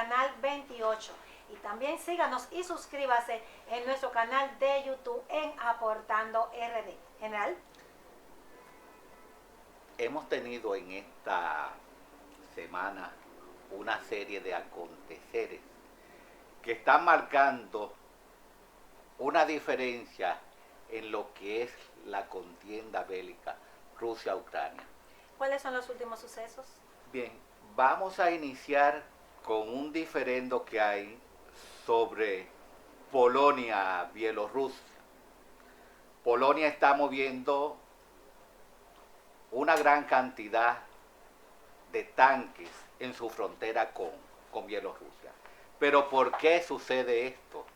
Canal 28. Y también síganos y suscríbase en nuestro canal de YouTube en Aportando RD. General. Hemos tenido en esta semana una serie de aconteceres que están marcando una diferencia en lo que es la contienda bélica Rusia-Ucrania. ¿Cuáles son los últimos sucesos? Bien, vamos a iniciar con un diferendo que hay sobre Polonia-Bielorrusia. Polonia está moviendo una gran cantidad de tanques en su frontera con Bielorrusia. Pero ¿por qué sucede esto?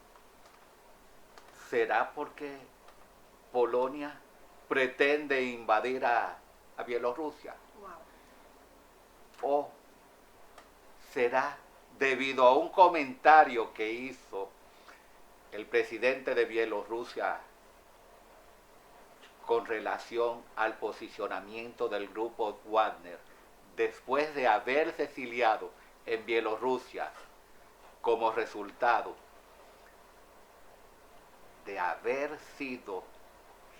¿Será porque Polonia pretende invadir a Bielorrusia? Wow. ¿O será debido a un comentario que hizo el presidente de Bielorrusia con relación al posicionamiento del grupo Wagner después de haberse exiliado en Bielorrusia como resultado de haber sido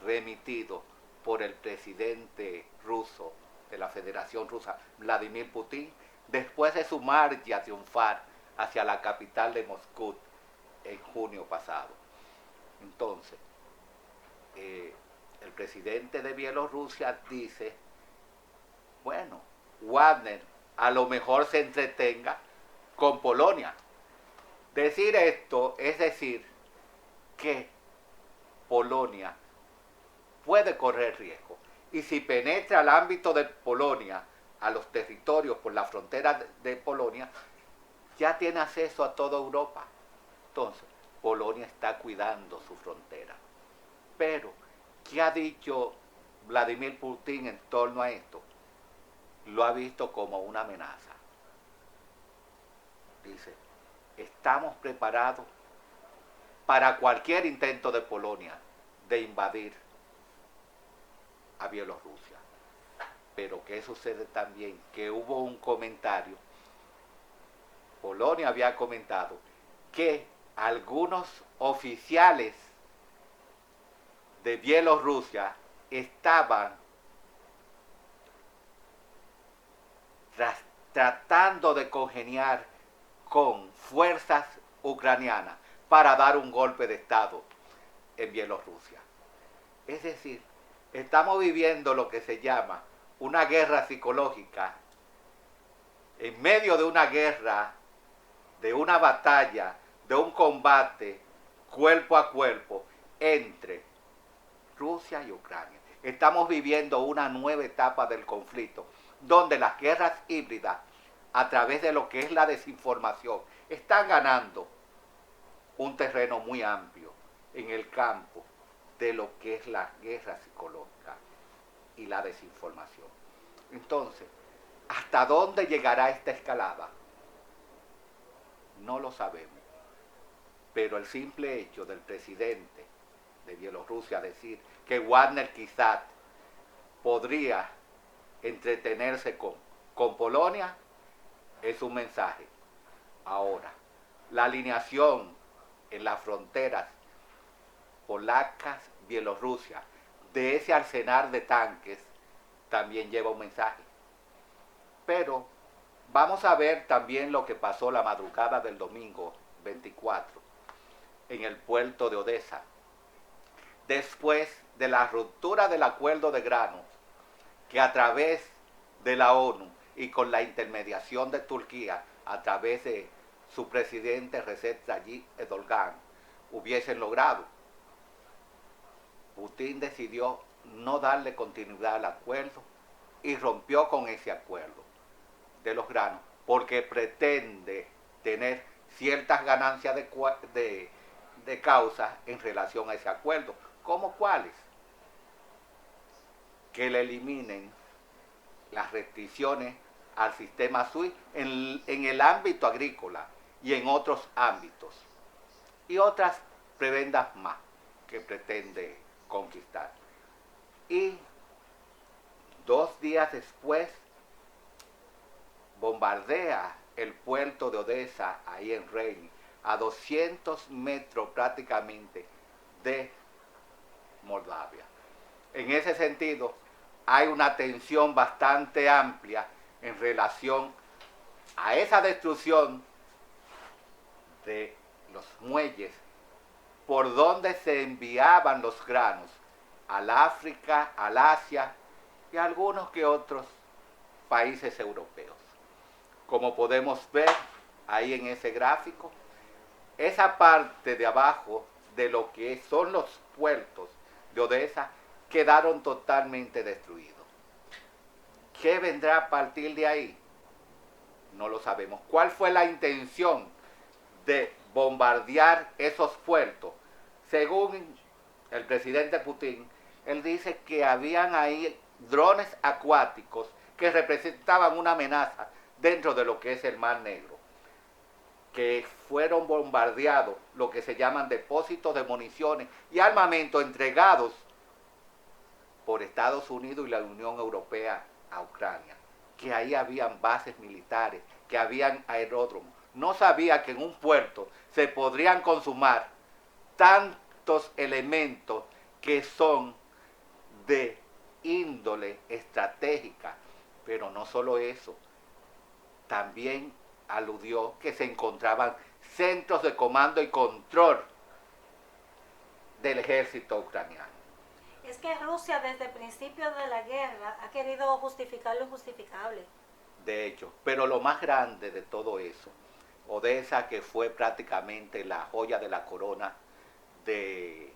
remitido por el presidente ruso de la Federación Rusa, Vladimir Putin, después de su marcha triunfal hacia la capital de Moscú en junio pasado. Entonces, el presidente de Bielorrusia dice, bueno, Wagner a lo mejor se entretenga con Polonia. Decir esto es decir que Polonia puede correr riesgo. Y si penetra al ámbito de Polonia, a los territorios por la frontera de Polonia, ya tiene acceso a toda Europa. Entonces, Polonia está cuidando su frontera. Pero, ¿qué ha dicho Vladimir Putin en torno a esto? Lo ha visto como una amenaza. Dice, estamos preparados para cualquier intento de Polonia de invadir a Bielorrusia. Pero ¿qué sucede también? Que hubo un comentario. Polonia había comentado que algunos oficiales de Bielorrusia estaban tratando de congeniar con fuerzas ucranianas para dar un golpe de Estado en Bielorrusia. Es decir, estamos viviendo lo que se llama una guerra psicológica en medio de una guerra, de una batalla, de un combate cuerpo a cuerpo entre Rusia y Ucrania. Estamos viviendo una nueva etapa del conflicto, donde las guerras híbridas, a través de lo que es la desinformación, están ganando un terreno muy amplio en el campo de lo que es la guerra psicológica y la desinformación. Entonces, ¿hasta dónde llegará esta escalada? No lo sabemos. Pero el simple hecho del presidente de Bielorrusia decir que Wagner quizás podría entretenerse con Polonia es un mensaje. Ahora, la alineación en las fronteras polacas, Bielorrusia, de ese arsenal de tanques, también lleva un mensaje. Pero vamos a ver también lo que pasó la madrugada del domingo 24 en el puerto de Odessa, después de la ruptura del acuerdo de granos, que a través de la ONU y con la intermediación de Turquía, a través de su presidente Recep Tayyip Erdogan, hubiesen logrado. Putin decidió no darle continuidad al acuerdo y rompió con ese acuerdo de los granos, porque pretende tener ciertas ganancias de causa en relación a ese acuerdo. ¿Cómo cuáles? Que le eliminen las restricciones al sistema SWIFT en el ámbito agrícola y en otros ámbitos. Y otras prebendas más que pretende conquistar. Y 2 días después bombardea el puerto puerto de Odessa, ahí en Reyni, a 200 metros prácticamente de Moldavia. En ese sentido, hay una tensión bastante amplia en relación a esa destrucción de los muelles por donde se enviaban los granos al África, al Asia y a algunos que otros países europeos. Como podemos ver ahí en ese gráfico, esa parte de abajo de lo que son los puertos de Odessa quedaron totalmente destruidos. ¿Qué vendrá a partir de ahí? No lo sabemos. ¿Cuál fue la intención de bombardear esos puertos? Según el presidente Putin, él dice que habían ahí drones acuáticos que representaban una amenaza dentro de lo que es el Mar Negro, que fueron bombardeados lo que se llaman depósitos de municiones y armamento entregados por Estados Unidos y la Unión Europea a Ucrania, que ahí habían bases militares, que habían aeródromos. No sabía que en un puerto se podrían consumar tantos elementos que son de índole estratégica, pero no solo eso, también aludió que se encontraban centros de comando y control del ejército ucraniano. Es que Rusia desde el principio de la guerra ha querido justificar lo injustificable. De hecho, pero lo más grande de todo eso, Odessa, que fue prácticamente la joya de la corona de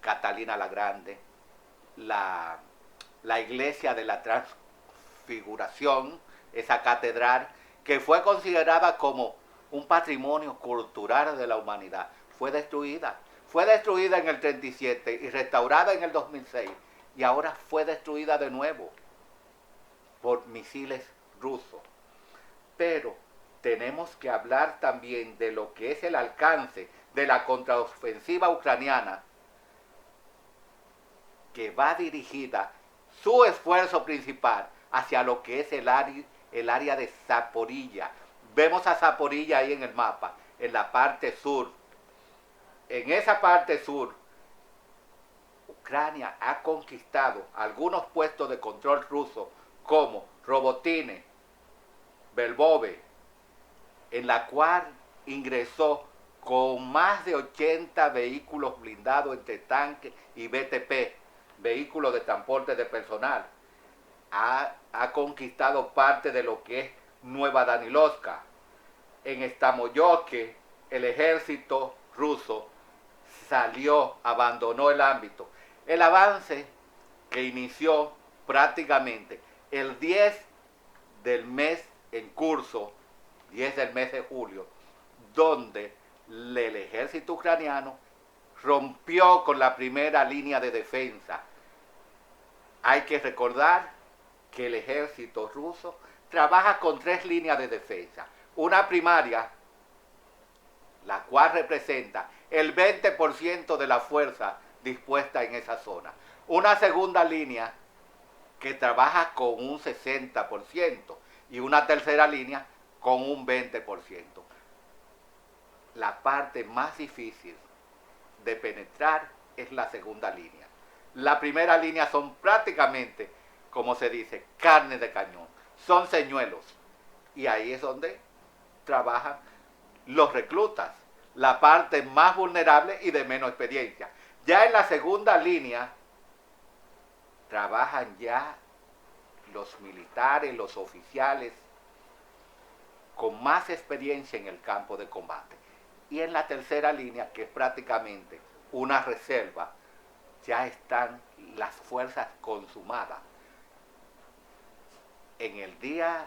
Catalina la Grande, la iglesia de la Transfiguración, esa catedral que fue considerada como un patrimonio cultural de la humanidad, fue destruida. Fue destruida en el 37 y restaurada en el 2006 y ahora fue destruida de nuevo por misiles rusos. Pero tenemos que hablar también de lo que es el alcance de la contraofensiva ucraniana, que va dirigida su esfuerzo principal hacia lo que es el área de Zaporilla. Vemos a Zaporilla ahí en el mapa, en la parte sur. En esa parte sur, Ucrania ha conquistado algunos puestos de control rusos como Robotine, Belbove, en la cual ingresó con más de 80 vehículos blindados entre tanques y BTP, vehículos de transporte de personal. Ha conquistado parte de lo que es Nueva Danilovka. En Stamoyoke, el ejército ruso salió, abandonó el ámbito. El avance que inició prácticamente el 10 del mes en curso, 10 del mes de julio, donde el ejército ucraniano rompió con la primera línea de defensa. Hay que recordar que el ejército ruso trabaja con 3 líneas de defensa. Una primaria, la cual representa el 20% de la fuerza dispuesta en esa zona. Una segunda línea que trabaja con un 60% y una tercera línea con un 20%. La parte más difícil de penetrar es la segunda línea. La primera línea son prácticamente, como se dice, carne de cañón. Son señuelos. Y ahí es donde trabajan los reclutas, la parte más vulnerable y de menos experiencia. Ya en la segunda línea trabajan ya los militares, los oficiales con más experiencia en el campo de combate. Y en la tercera línea, que es prácticamente una reserva, ya están las fuerzas consumadas. En el día,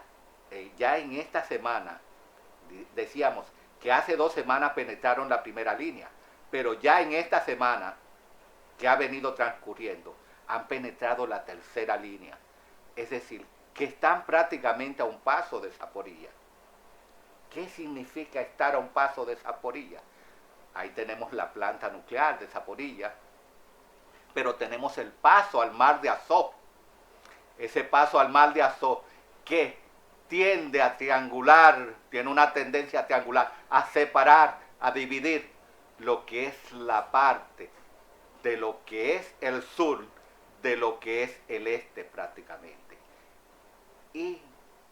ya en esta semana, decíamos que hace 2 semanas penetraron la primera línea, pero ya en esta semana que ha venido transcurriendo, han penetrado la tercera línea. Es decir, que están prácticamente a un paso de Zaporilla. ¿Qué significa estar a un paso de Zaporilla? Ahí tenemos la planta nuclear de Zaporilla, pero tenemos el paso al mar de Azov. Ese paso al mar de Azov que tiende a triangular, tiene una tendencia triangular, a separar, a dividir lo que es la parte de lo que es el sur, de lo que es el este prácticamente. Y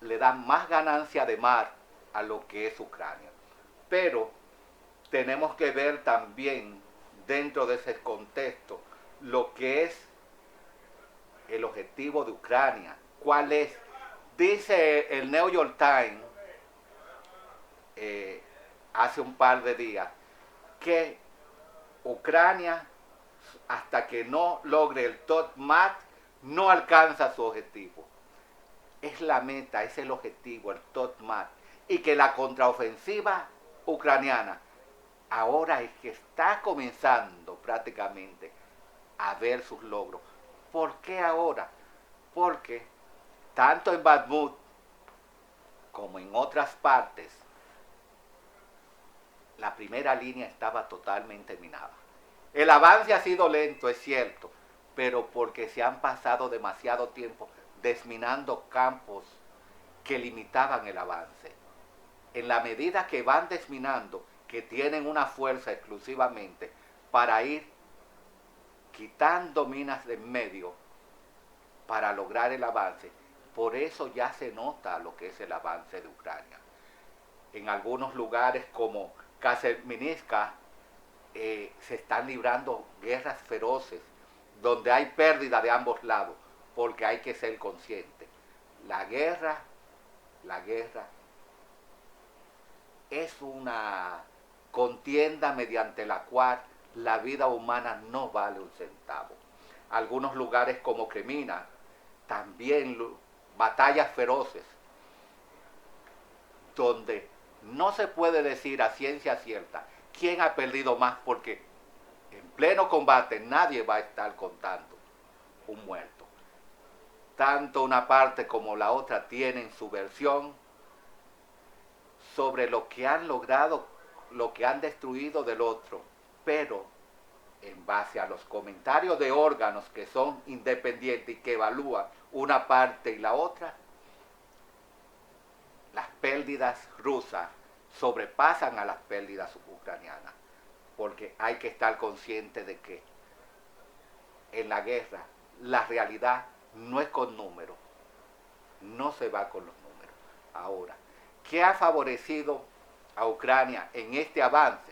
le dan más ganancia de mar a lo que es Ucrania. Pero tenemos que ver también dentro de ese contexto lo que es el objetivo de Ucrania. ¿Cuál es? Dice el New York Times hace un par de días que Ucrania, hasta que no logre el top mat, no alcanza su objetivo. Es la meta, es el objetivo, el top mat. Y que la contraofensiva ucraniana ahora es que está comenzando prácticamente a ver sus logros. ¿Por qué ahora? Porque tanto en Bakhmut como en otras partes, la primera línea estaba totalmente minada. El avance ha sido lento, es cierto, pero porque se han pasado demasiado tiempo desminando campos que limitaban el avance. En la medida que van desminando, que tienen una fuerza exclusivamente para ir quitando minas de en medio para lograr el avance, por eso ya se nota lo que es el avance de Ucrania. En algunos lugares como Kasserminivka se están librando guerras feroces, donde hay pérdida de ambos lados, porque hay que ser consciente. La guerra es una contienda mediante la cual la vida humana no vale un centavo. Algunos lugares como Kremina, también batallas feroces, donde no se puede decir a ciencia cierta quién ha perdido más, porque en pleno combate nadie va a estar contando un muerto. Tanto una parte como la otra tienen su versión sobre lo que han logrado, lo que han destruido del otro, pero en base a los comentarios de órganos que son independientes y que evalúan una parte y la otra, las pérdidas rusas sobrepasan a las pérdidas ucranianas, porque hay que estar consciente de que en la guerra la realidad no es con números, no se va con los números. Ahora, ¿qué ha favorecido a Ucrania en este avance?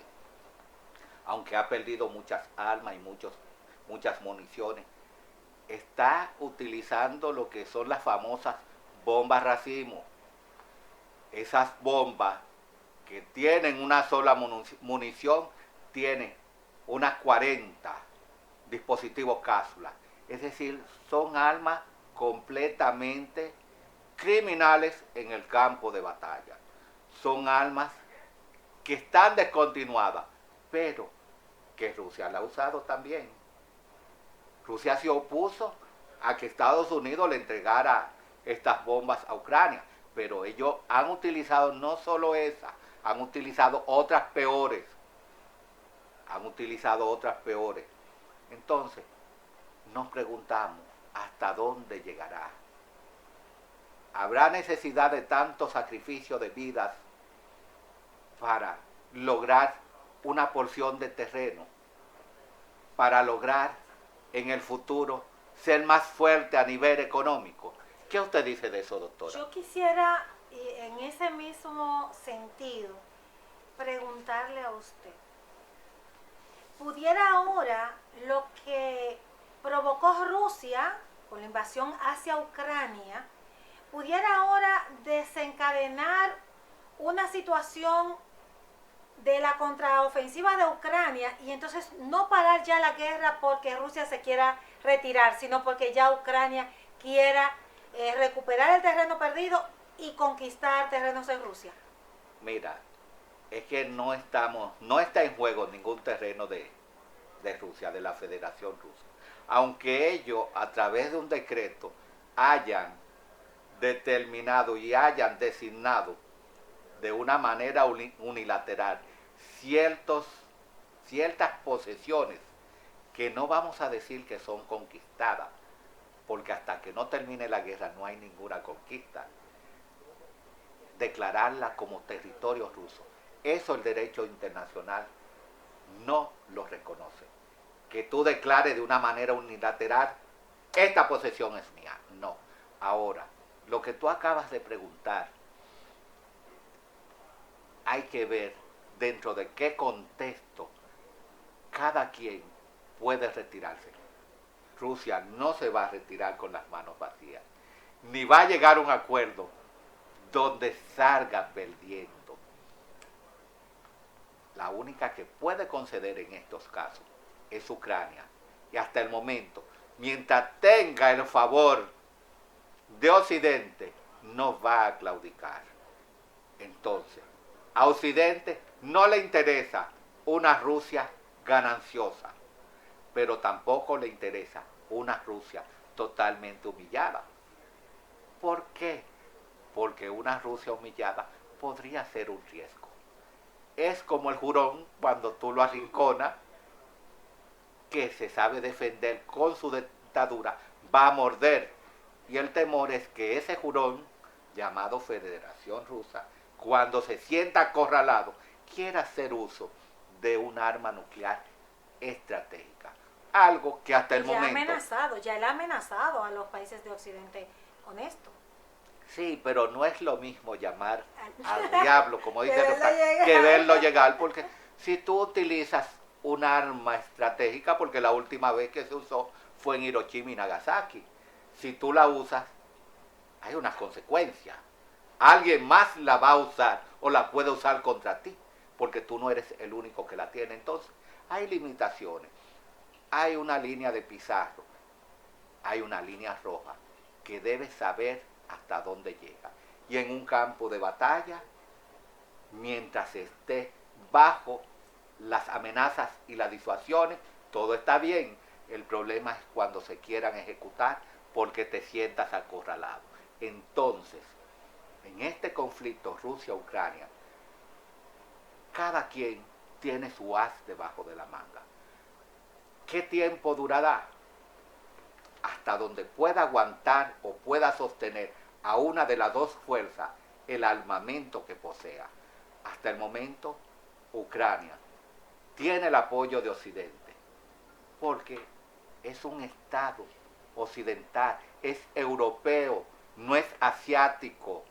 Aunque ha perdido muchas armas y muchas municiones, está utilizando lo que son las famosas bombas racimo. Esas bombas que tienen una sola munición, tienen unas 40 dispositivos cápsulas. Es decir, son armas completamente criminales en el campo de batalla. Son armas que están descontinuadas, pero que Rusia la ha usado también. Rusia se opuso a que Estados Unidos le entregara estas bombas a Ucrania, pero ellos han utilizado no solo esas, han utilizado otras peores. Entonces, nos preguntamos, ¿hasta dónde llegará? ¿Habrá necesidad de tanto sacrificio de vidas para lograr una porción de terreno, para lograr en el futuro ser más fuerte a nivel económico? ¿Qué usted dice de eso, doctora? Yo quisiera, en ese mismo sentido, preguntarle a usted, ¿pudiera ahora lo que provocó Rusia con la invasión hacia Ucrania, pudiera ahora desencadenar una situación de la contraofensiva de Ucrania y entonces no parar ya la guerra porque Rusia se quiera retirar, sino porque ya Ucrania quiera recuperar el terreno perdido y conquistar terrenos en Rusia? Mira, es que no está en juego ningún terreno de Rusia, de la Federación Rusa. Aunque ellos, a través de un decreto, hayan determinado y hayan designado de una manera unilateral ciertas posesiones que no vamos a decir que son conquistadas, porque hasta que no termine la guerra no hay ninguna conquista. declararla como territorio ruso. Eso el derecho internacional no lo reconoce. Que tú declares de una manera unilateral, esta posesión es mía. No. Ahora, lo que tú acabas de preguntar, hay que ver dentro de qué contexto cada quien puede retirarse. Rusia no se va a retirar con las manos vacías, ni va a llegar a un acuerdo donde salga perdiendo. La única que puede conceder en estos casos es Ucrania. Y hasta el momento, mientras tenga el favor de Occidente, no va a claudicar. Entonces, a Occidente no le interesa una Rusia gananciosa, pero tampoco le interesa una Rusia totalmente humillada. ¿Por qué? Porque una Rusia humillada podría ser un riesgo. Es como el jurón cuando tú lo arrinconas, que se sabe defender con su dentadura, va a morder. Y el temor es que ese jurón, llamado Federación Rusa, cuando se sienta acorralado, quiera hacer uso de un arma nuclear estratégica. Algo que hasta el momento... Ya él ha amenazado a los países de Occidente con esto. Sí, pero no es lo mismo llamar al diablo, como dice que verlo llegar, porque si tú utilizas un arma estratégica, porque la última vez que se usó fue en Hiroshima y Nagasaki, si tú la usas, hay unas consecuencias. Alguien más la va a usar o la puede usar contra ti, porque tú no eres el único que la tiene. Entonces, hay limitaciones. Hay una línea de Pizarro, hay una línea roja que debes saber hasta dónde llega. Y en un campo de batalla, mientras esté bajo las amenazas y las disuasiones, todo está bien. El problema es cuando se quieran ejecutar porque te sientas acorralado. Entonces, en este conflicto Rusia-Ucrania, cada quien tiene su as debajo de la manga. ¿Qué tiempo durará? Hasta donde pueda aguantar o pueda sostener a una de las dos fuerzas el armamento que posea. Hasta el momento, Ucrania tiene el apoyo de Occidente, porque es un Estado occidental, es europeo, no es asiático,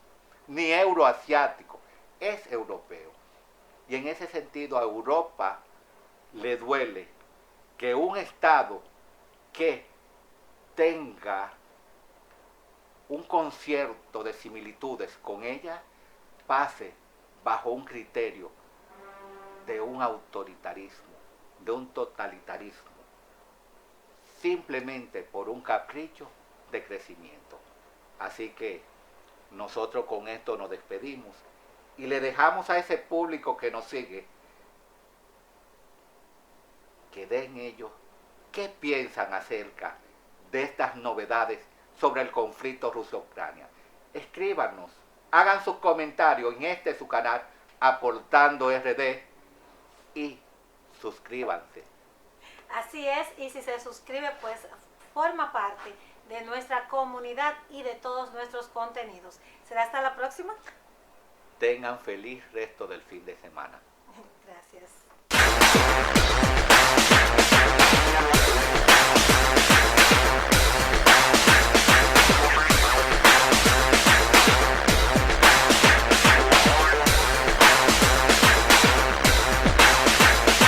ni euroasiático, es europeo. Y en ese sentido a Europa le duele que un Estado que tenga un concierto de similitudes con ella pase bajo un criterio de un autoritarismo, de un totalitarismo, simplemente por un capricho de crecimiento. Así que nosotros con esto nos despedimos y le dejamos a ese público que nos sigue que den ellos qué piensan acerca de estas novedades sobre el conflicto Rusia-Ucrania. Escríbanos, hagan sus comentarios en este su canal Aportando RD y suscríbanse. Así es, y si se suscribe, pues forma parte de nuestra comunidad y de todos nuestros contenidos. ¿Será hasta la próxima? Tengan feliz resto del fin de semana.